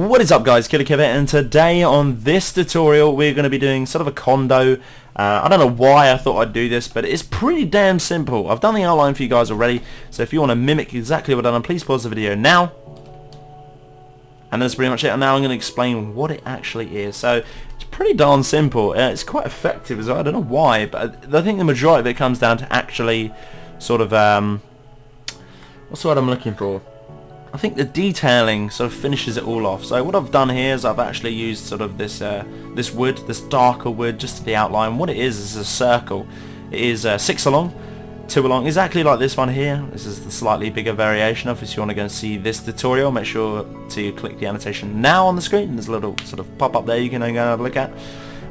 What is up guys, Killer Kibit, and today on this tutorial we're going to be doing sort of a condo. I don't know why I thought I'd do this, but it's pretty damn simple. I've done the outline for you guys already, so if you want to mimic exactly what I've done, please pause the video now. And that's pretty much it, and now I'm going to explain what it actually is. So it's pretty darn simple. It's quite effective as well. I don't know why, but I think the majority of it comes down to actually sort of what's the word I'm looking for? I think the detailing sort of finishes it all off. So what I've done here is I've actually used sort of this this wood, this darker wood, just to the outline. What it is a circle. It is 6 along, 2 along, exactly like this one here. This is the slightly bigger variation of. If you want to go and see this tutorial, make sure to click the annotation now on the screen. There's a little sort of pop up there you can go and have a look at.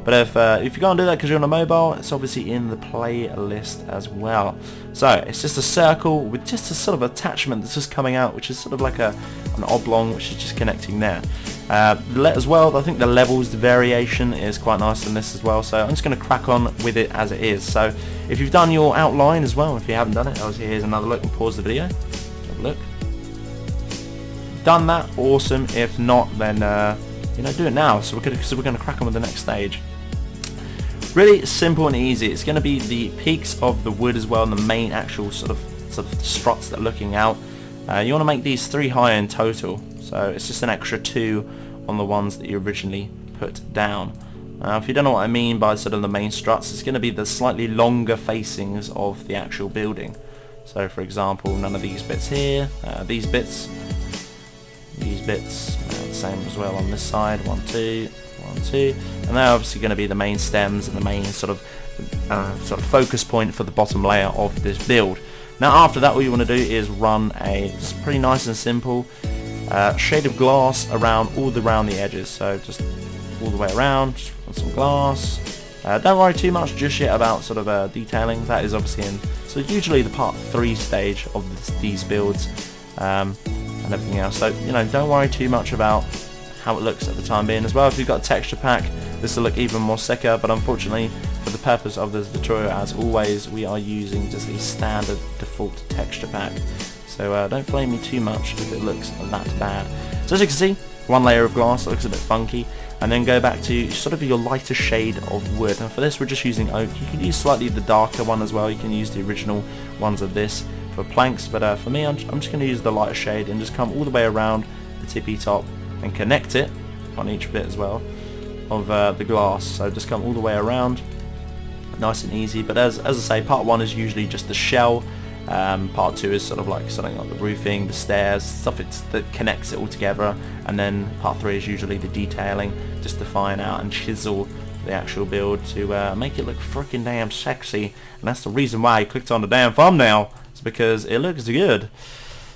But if you go and do that because you're on a mobile, it's obviously in the playlist as well. So it's just a circle with just a sort of attachment that's just coming out, which is sort of like an oblong, which is just connecting there. As well, I think the levels, the variation is quite nice in this as well. So I'm just going to crack on with it as it is. So if you've done your outline as well, if you haven't done it, obviously here's another look, and pause the video. Have a look. Done that, awesome. If not, then you know, do it now. So we're gonna crack on with the next stage. Really simple and easy. It's going to be the peaks of the wood as well, and the main actual sort of struts that are looking out. You want to make these 3 high in total, so it's just an extra 2 on the ones that you originally put down. If you don't know what I mean by sort of the main struts, it's going to be the slightly longer facings of the actual building. So for example, none of these bits here, these bits, the same as well on this side, 1, 2, 1, 2, and they're obviously going to be the main stems and the main sort of focus point for the bottom layer of this build. Now after that, what you want to do is run a just pretty nice and simple shade of glass around around the edges. So just all the way around, just run some glass. Don't worry too much just yet about sort of detailing. That is obviously in usually the part 3 stage of these builds and everything else. So you know, don't worry too much about how it looks at the time being as well. If you've got a texture pack, this will look even more sicker, but unfortunately for the purpose of this tutorial, as always, we are using just the standard default texture pack. So don't blame me too much if it looks that bad. So as you can see, 1 layer of glass, it looks a bit funky, and then go back to sort of your lighter shade of wood. And for this we're just using oak. You can use slightly the darker one as well. You can use the original ones of this for planks, but for me I'm just going to use the lighter shade and just come all the way around the tippy top and connect it on each bit as well of the glass. So just come all the way around, nice and easy. But as I say, part 1 is usually just the shell. Part 2 is sort of like something like the roofing, the stairs, stuff that connects it all together, and then part 3 is usually the detailing, just to fine out and chisel the actual build to make it look freaking damn sexy. And that's the reason why I clicked on the damn thumbnail. It's because it looks good.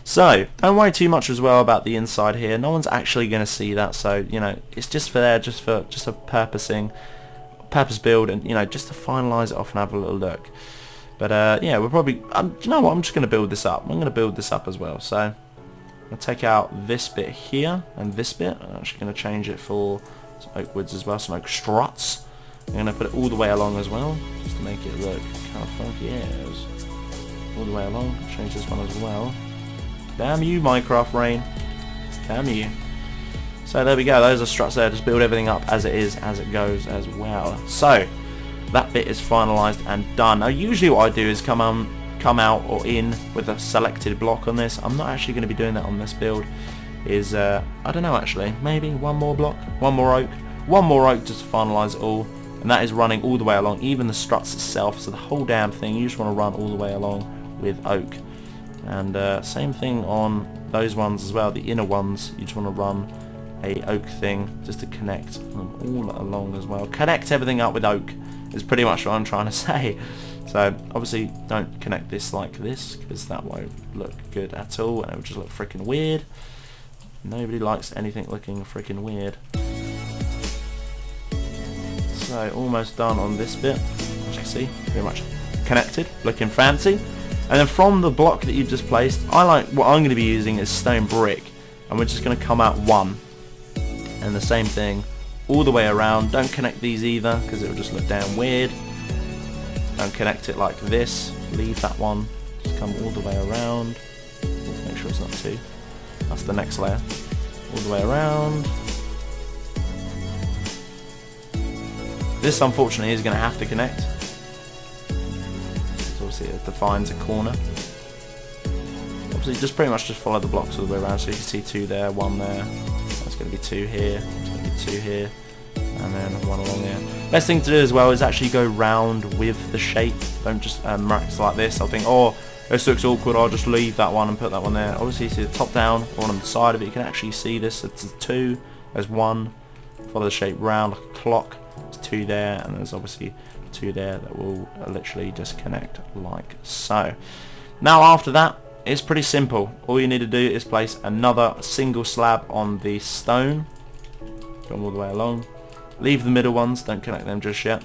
So don't worry too much as well about the inside here. No one's actually going to see that, so you know, it's just for there, just a purpose build, and you know, just to finalize it off and have a little look. But yeah, we're probably you know what, I'm just going to build this up. I'm going to build this up as well. So I'm going to take out this bit here and this bit. I'm actually going to change it for some oak woods as well, some oak struts. I'm going to put it all the way along as well, just to make it look kind of funky. Yes, all the way along. Change this one as well. Damn you, Minecraft Rain. Damn you. So there we go, those are struts there. Just build everything up as it is, as it goes as well. So that bit is finalized and done. Now usually what I do is come out or in with a selected block on this. I'm not actually going to be doing that on this build. I don't know actually, maybe 1 more block, 1 more oak just to finalize it all. And that is running all the way along, even the struts itself. So the whole damn thing, you just want to run all the way along with oak. And same thing on those ones as well, the inner ones, you just want to run a oak thing just to connect them all along as well. Connect everything up with oak is pretty much what I'm trying to say. So obviously don't connect this like this, because that won't look good at all and it will just look freaking weird. Nobody likes anything looking freaking weird. So almost done on this bit, as you can see, pretty much connected, looking fancy. And then from the block that you've just placed, what I'm going to be using is stone brick, and we're just going to come out 1, and the same thing all the way around. Don't connect these either, because it will just look damn weird. Don't connect it like this, leave that one, just come all the way around. Make sure it's not 2, that's the next layer. All the way around, This unfortunately is going to have to connect. So obviously it defines a corner. Obviously just pretty much just follow the blocks all the way around, so you can see 2 there, 1 there. That's going to be 2 here, it's going to be 2 here, and then 1 along there. Best thing to do as well is actually go round with the shape. Don't just max like this. I'll think, oh, this looks awkward, I'll just leave that one and put that one there. Obviously you see the top down, one on the side of it, you can actually see this. It's a 2, there's 1, follow the shape round like a clock, there's 2 there, and there's obviously 2 there that will literally just connect like so. Now after that, it's pretty simple. All you need to do is place another single slab on the stone, go all the way along, leave the middle ones, don't connect them just yet.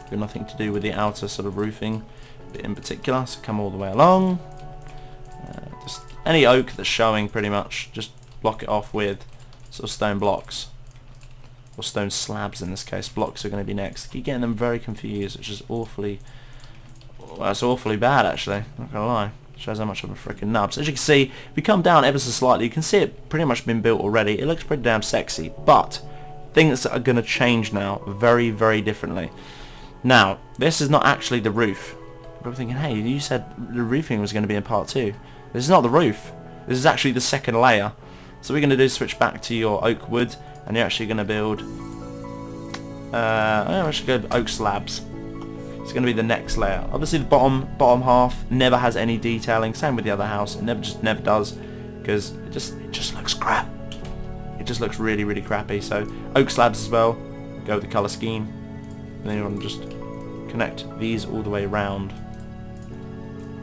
Got nothing to do with the outer sort of roofing bit in particular, so come all the way along. Just any oak that's showing pretty much, just block it off with sort of stone blocks, or stone slabs in this case. Blocks are going to be next. Keep getting them very confused, which is awfully, well, that's awfully bad actually, not gonna lie. Shows how much of a freaking nub. So as you can see, if we come down ever so slightly, you can see it pretty much been built already. It looks pretty damn sexy, but things are going to change now very, very differently. Now, this is not actually the roof. You're thinking, hey, you said the roofing was going to be in part 2. This is not the roof. This is actually the second layer. So what we're going to do is switch back to your oak wood, and you're actually going to build actually go oak slabs. It's going to be the next layer. Obviously the bottom half never has any detailing. Same with the other house. It never does, because it just looks crap. It just looks really, really crappy. So oak slabs as well. Go with the color scheme. And then you want to just connect these all the way around.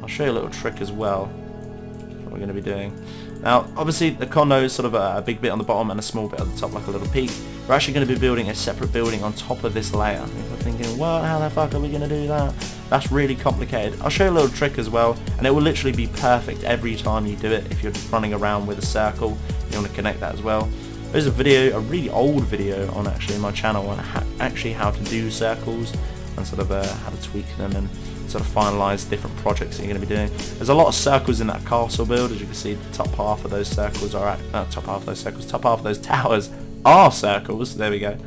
I'll show you a little trick as well. What we're going to be doing. Now, obviously the condo is sort of a big bit on the bottom and a small bit at the top, like a little peak. We're actually going to be building a separate building on top of this layer. If you're thinking, well, how the fuck are we going to do that? That's really complicated. I'll show you a little trick as well, and it will literally be perfect every time you do it. If you're just running around with a circle, you want to connect that as well. There's a video, a really old video on actually my channel on how to do circles and sort of how to tweak them and sort of finalize different projects that you're going to be doing. There's a lot of circles in that castle build. As you can see, the top half of those circles are top half of those towers are circles. There we go.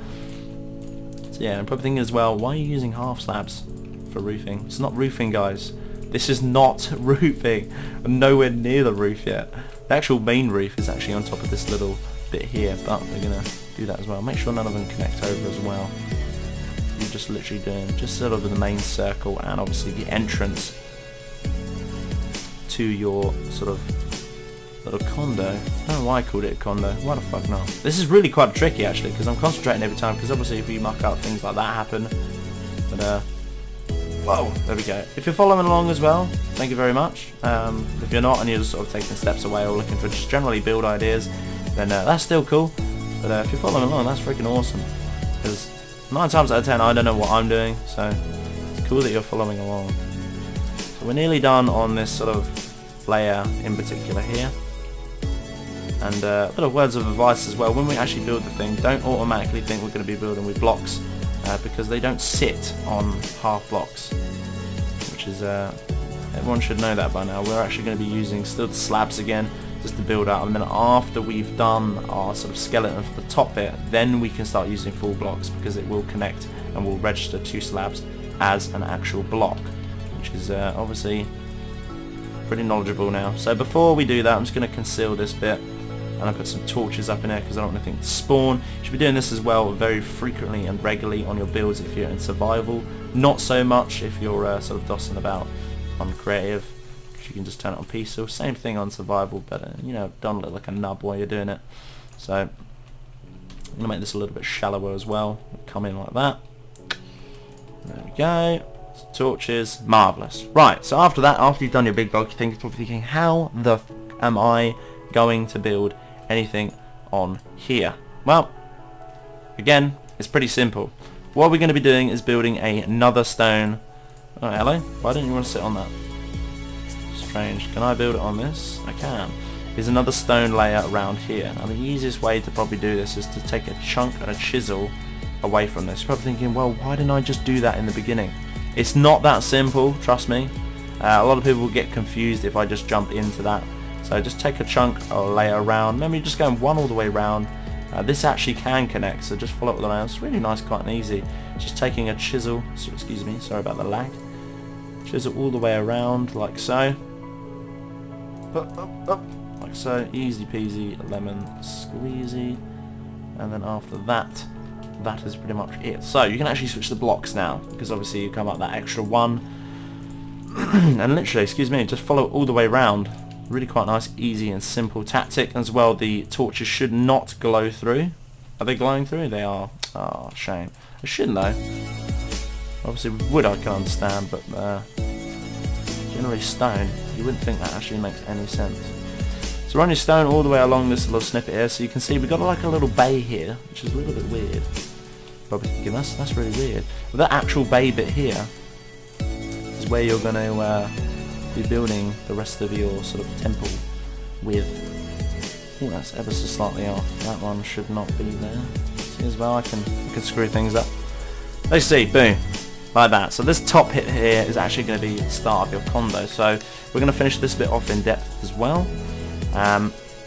So yeah, I'm probably thinking as well, why are you using half slabs for roofing? It's not roofing, guys. This is not roofing. I'm nowhere near the roof yet. The actual main roof is actually on top of this little bit here, but we're gonna do that as well. Make sure none of them connect over as well. You're just literally doing just sort of the main circle, and obviously the entrance to your sort of little condo. I don't know why I called it a condo. Why the fuck not? This is really quite tricky actually, because I'm concentrating every time, because obviously if you muck up, things like that happen. But whoa, there we go. If you're following along as well, thank you very much. If you're not and you're just sort of taking steps away or looking for just generally build ideas, then that's still cool. But if you're following along, that's freaking awesome, because 9 times out of 10 I don't know what I'm doing, so it's cool that you're following along. So we're nearly done on this sort of layer in particular here. And a bit of words of advice as well: when we actually build the thing, don't automatically think we're going to be building with blocks, because they don't sit on half blocks, which is everyone should know that by now. We're actually going to be using still the slabs again, just to build out, and then after we've done our sort of skeleton for the top bit, then we can start using full blocks, because it will connect and will register 2 slabs as an actual block, which is obviously pretty knowledgeable now. So before we do that, I'm just going to conceal this bit, and I'll put some torches up in there because I don't want anything to spawn. You should be doing this as well very frequently and regularly on your builds if you're in survival. Not so much if you're sort of dossing about on creative. You can just turn it on peaceful. Same thing on survival, but you know, don't look like a nub while you're doing it. So I'm gonna make this a little bit shallower as well. Come in like that. There we go. Torches, marvelous. Right. So after that, after you've done your big block, you're probably thinking, how the f am I going to build anything on here? Well, again, it's pretty simple. What we're going to be doing is building another stone. Oh, hello. Why don't you want to sit on that? Strange. Can I build it on this? I can. There's another stone layer around here. Now the easiest way to probably do this is to take a chunk and a chisel away from this. You're probably thinking, well, why didn't I just do that in the beginning? It's not that simple, trust me. A lot of people will get confused if I just jump into that. So just take a chunk or layer around. Remember, you're just going one all the way around, This actually can connect, so just follow it with the mouse. It's really nice, quite and easy. Just taking a chisel, so excuse me, sorry about the lag. Chisel all the way around, like so. Up, like so. Easy peasy, lemon squeezy. And then after that, that is pretty much it. So you can actually switch the blocks now, because obviously you come up that extra one. And literally, excuse me, just follow it all the way around. Really quite nice, easy and simple tactic. As well, the torches should not glow through. Are they glowing through? They are. Oh, shame. They shouldn't though. Obviously with wood I can understand, but generally stone, you wouldn't think that actually makes any sense. So run your stone all the way along this little snippet here, so you can see we've got like a little bay here, which is a little bit weird. Probably thinking that's really weird. But that actual bay bit here is where you're going to be building the rest of your sort of temple with. Oh, that's ever so slightly off. That one should not be there. See as well, I can screw things up. Let's see, boom, like that. So this top hit here is actually going to be the start of your condo. So we're going to finish this bit off in depth as well.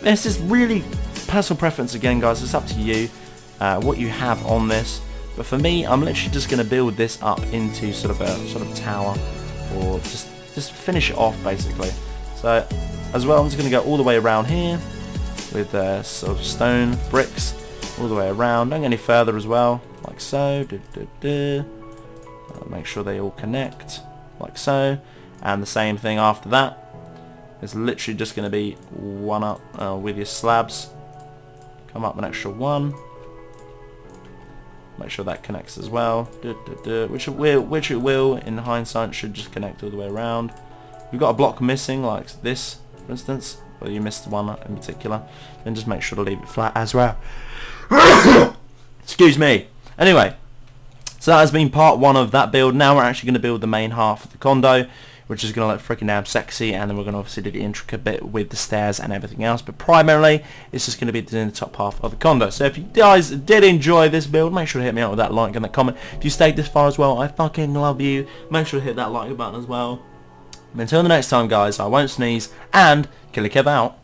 This is really personal preference again, guys. It's up to you what you have on this. But for me, I'm literally just going to build this up into sort of a tower, or just finish it off basically. So as well, I'm just going to go all the way around here with sort of stone bricks all the way around. Don't go any further as well, like so. Make sure they all connect like so, and the same thing after that. It's literally just going to be one up with your slabs. Come up an extra one. Make sure that connects as well. Which it will, in hindsight, should just connect all the way around. You've got a block missing, like this, for instance, or you missed one in particular, then just make sure to leave it flat as well. Excuse me. Anyway, so that has been part one of that build. Now we're actually going to build the main half of the condo, which is going to look freaking damn sexy, and then we're going to obviously do the intricate bit with the stairs and everything else, but primarily it's just going to be doing the top half of the condo. So if you guys did enjoy this build, make sure to hit me out with that like and that comment. If you stayed this far as well, I fucking love you. Make sure to hit that like button as well. Until the next time, guys, I won't sneeze, and Killer Kev out.